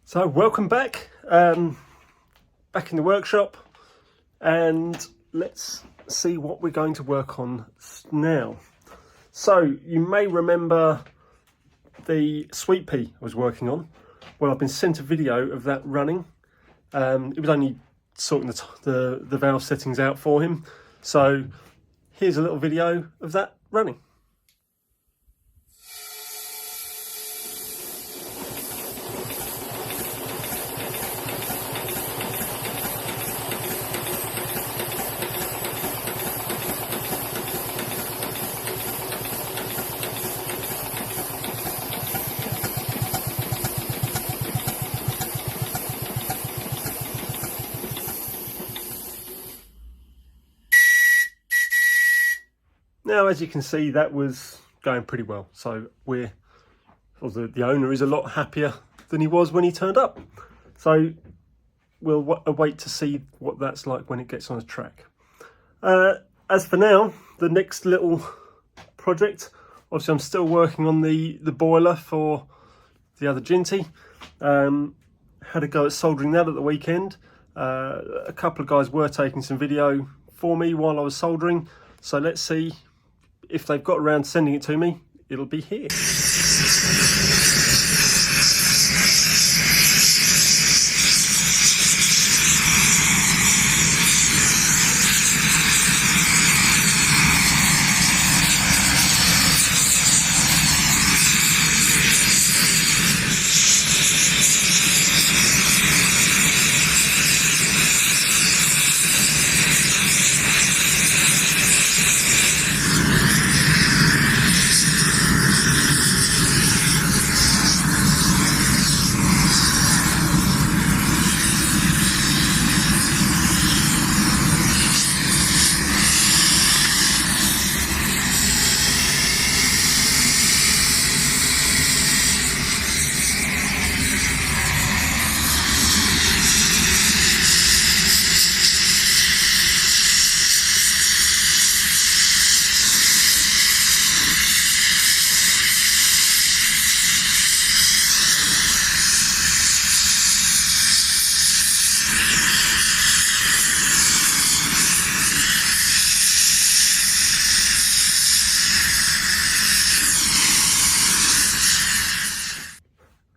So welcome back, back in the workshop, and let's see what we're going to work on now. So you may remember the sweet pea I was working on. Well, I've been sent a video of that running. It was only sorting the valve settings out for him. So here's a little video of that running. Now, as you can see, that was going pretty well. So the owner is a lot happier than he was when he turned up. So we'll await to see what that's like when it gets on a track. As for now, the next little project, obviously I'm still working on the boiler for the other Ginty. Had a go at soldering that at the weekend. A couple of guys were taking some video for me while I was soldering. So let's see. If they've got around sending it to me, it'll be here.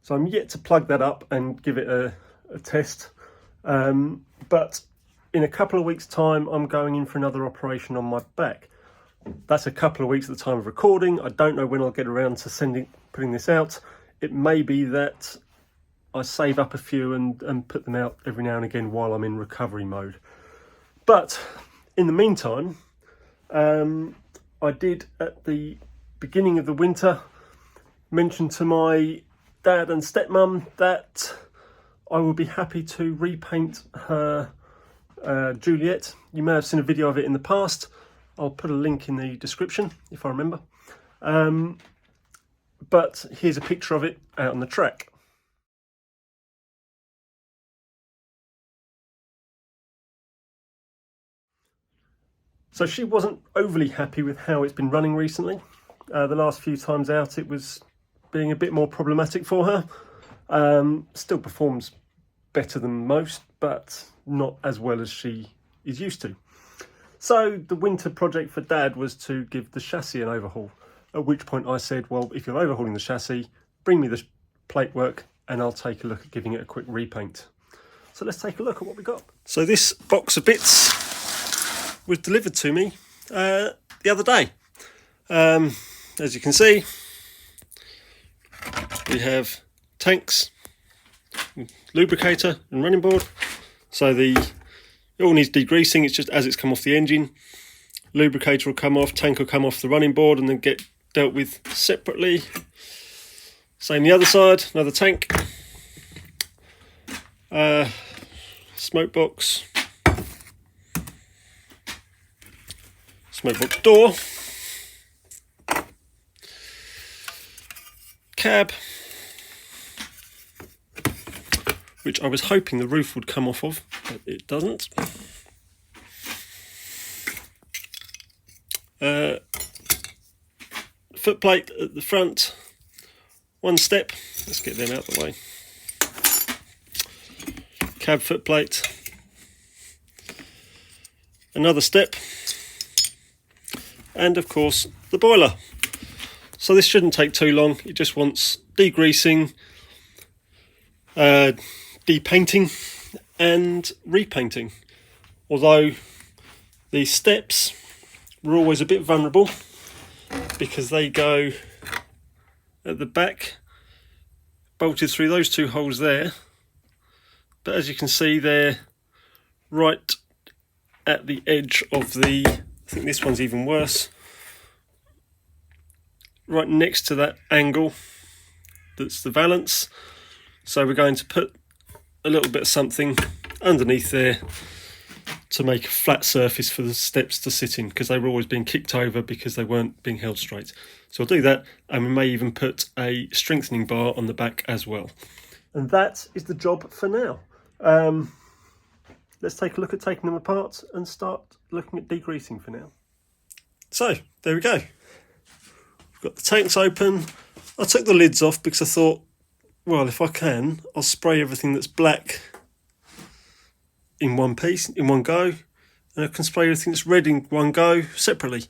So I'm yet to plug that up and give it a test, but in a couple of weeks' time I'm going in for another operation on my back. That's a couple of weeks at the time of recording. I don't know when I'll get around to putting this out. It may be that I save up a few and put them out every now and again while I'm in recovery mode. But in the meantime, I did at the beginning of the winter mention to my dad and stepmum that I would be happy to repaint her Juliet. You may have seen a video of it in the past. I'll put a link in the description if I remember. But here's a picture of it out on the track. So she wasn't overly happy with how it's been running recently. The last few times out it was being a bit more problematic for her. Still performs better than most, but not as well as she is used to. So the winter project for Dad was to give the chassis an overhaul, at which point I said, well, if you're overhauling the chassis, bring me the plate work and I'll take a look at giving it a quick repaint. So let's take a look at what we got. So this box of bits was delivered to me the other day. As you can see, we have tanks, lubricator and running board. So it all needs degreasing. It's just as it's come off the engine. Lubricator will come off, tank will come off the running board and then get dealt with separately. Same the other side, another tank. Smoke box. Smoke box door. Cab, which I was hoping the roof would come off of, but it doesn't. Footplate at the front, one step. Let's get them out of the way. cab foot plate, another step, and of course the boiler. So this shouldn't take too long. It just wants degreasing, depainting and repainting. Although the steps were always a bit vulnerable because they go at the back, bolted through those two holes there. But as you can see, they're right at the edge of the, I think this one's even worse, right next to that angle that's the valance. So we're going to put a little bit of something underneath there to make a flat surface for the steps to sit in, because they were always being kicked over because they weren't being held straight. So I'll do that, and we may even put a strengthening bar on the back as well. And that is the job for now. Let's take a look at taking them apart and start looking at degreasing for now. So there we go. We've got the tanks open. I took the lids off because I thought, well, if I can, I'll spray everything that's black in one piece, in one go, and I can spray everything that's red in one go separately.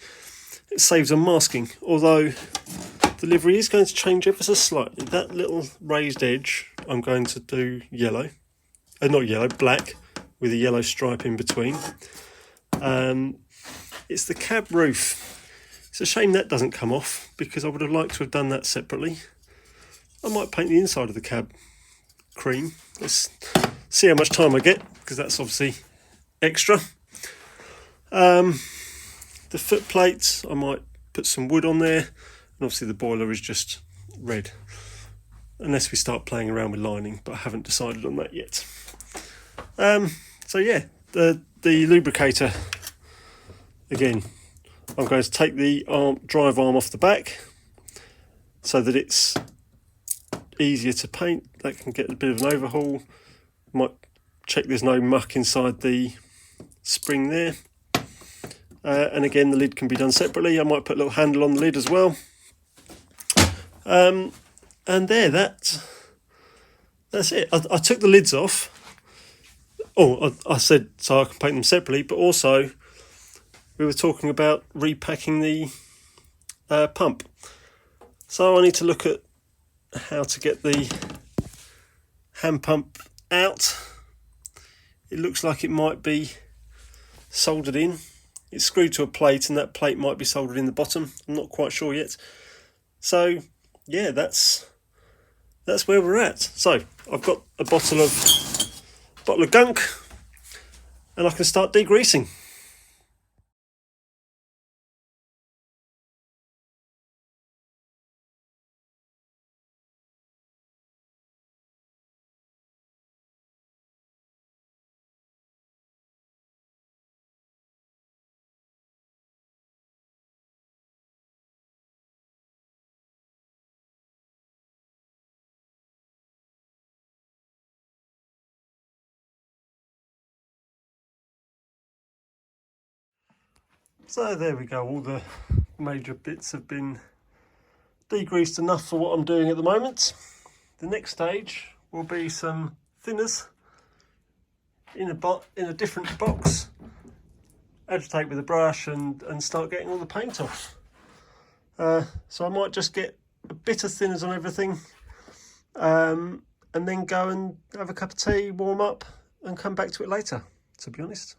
It saves on masking, although the livery is going to change ever so slightly. That little raised edge I'm going to do yellow, not yellow, black, with a yellow stripe in between. It's the cab roof. It's a shame that doesn't come off, because I would have liked to have done that separately. I might paint the inside of the cab cream. Let's see how much time I get, because that's obviously extra. The foot plates, I might put some wood on there, and obviously the boiler is just red, unless we start playing around with lining, but I haven't decided on that yet. So yeah, the lubricator, again, I'm going to take the drive arm off the back so that it's easier to paint. That can get a bit of an overhaul. Might check there's no muck inside the spring there. And again, the lid can be done separately. I might put a little handle on the lid as well. And there, that's it. I took the lids off. Oh, I said so I can paint them separately, but also we were talking about repacking the pump. So I need to look at how to get the hand pump out. It looks like it might be soldered in. It's screwed to a plate, and that plate might be soldered in the bottom. I'm not quite sure yet. So yeah, that's where we're at. So I've got a bottle of gunk, and I can start degreasing. So there we go, all the major bits have been degreased enough for what I'm doing at the moment. The next stage will be some thinners in a different box, agitate with a brush and start getting all the paint off. So I might just get a bit of thinners on everything, and then go and have a cup of tea, warm up, and come back to it later, to be honest.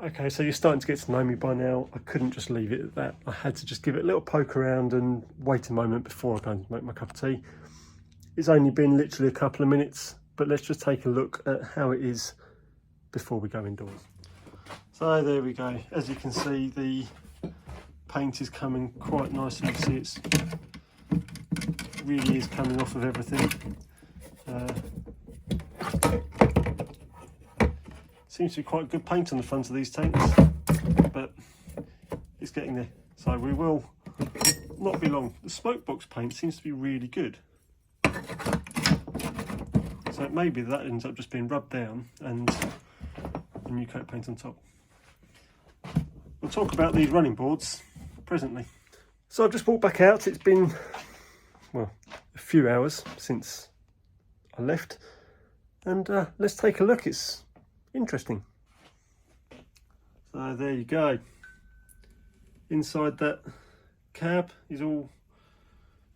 Okay, so you're starting to get to know me by now. I couldn't just leave it at that. I had to just give it a little poke around and wait a moment before I go and make my cup of tea. It's only been literally a couple of minutes, but let's just take a look at how it is before we go indoors. So there we go. As you can see, the paint is coming quite nicely. You see it really is coming off of everything. Seems to be quite good paint on the front of these tanks, but it's getting there. So we will not be long. The smoke box paint seems to be really good. So it may be that ends up just being rubbed down and a new coat of paint on top. We'll talk about these running boards presently. So I've just walked back out. It's been, well, a few hours since I left, and let's take a look. It's interesting. So there you go. Inside that cab is all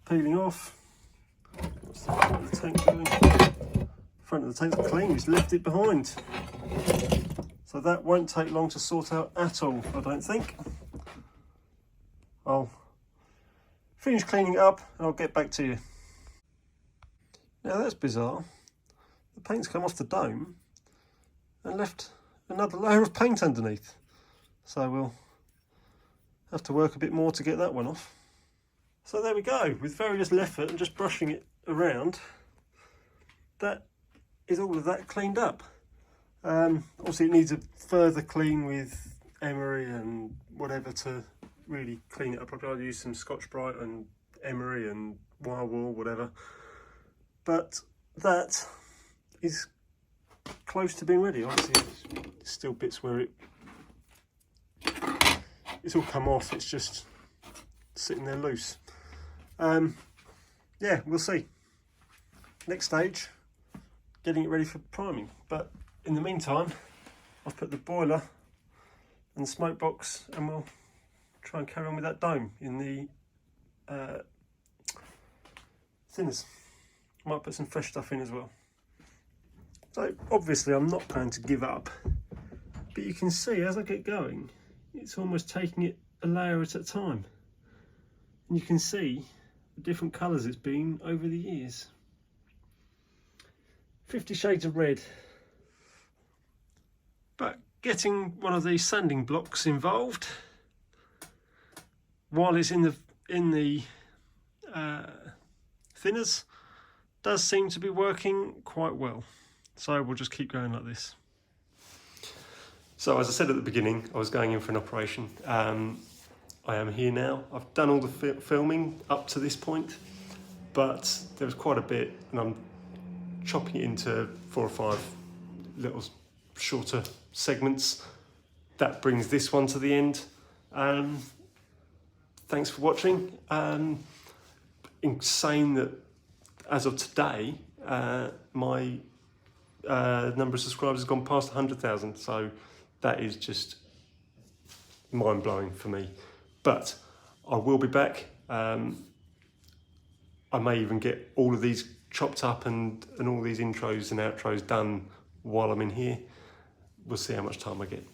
peeling off. What's the front of the tank doing? Front of the tank's clean, he's left it behind. So that won't take long to sort out at all, I don't think. I'll finish cleaning it up and I'll get back to you. Now that's bizarre. The paint's come off the dome and left another layer of paint underneath. So we'll have to work a bit more to get that one off. So there we go, with very little effort and just brushing it around, that is all of that cleaned up. Obviously it needs a further clean with emery and whatever to really clean it up. I'll use some Scotch-Brite and emery and wire wool, whatever. But that is close to being ready. Obviously there's still bits where it's all come off, it's just sitting there loose. Yeah, we'll see. Next stage, getting it ready for priming. But in the meantime, I've put the boiler and the smoke box, and we'll try and carry on with that dome in the thinners. Might put some fresh stuff in as well. So obviously I'm not going to give up, but you can see as I get going, it's almost taking it a layer at a time. And you can see the different colours it's been over the years. 50 shades of red. But getting one of these sanding blocks involved while it's in the thinners does seem to be working quite well. So we'll just keep going like this. So as I said at the beginning, I was going in for an operation. I am here now. I've done all the filming up to this point, but there was quite a bit, and I'm chopping it into 4 or 5 little shorter segments. That brings this one to the end. Thanks for watching. Insane that as of today, my number of subscribers has gone past 100,000. So that is just mind-blowing for me. But I will be back. I may even get all of these chopped up and all these intros and outros done while I'm in here. We'll see how much time I get.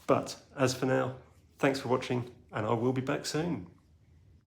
But as for now, thanks for watching, and I will be back soon.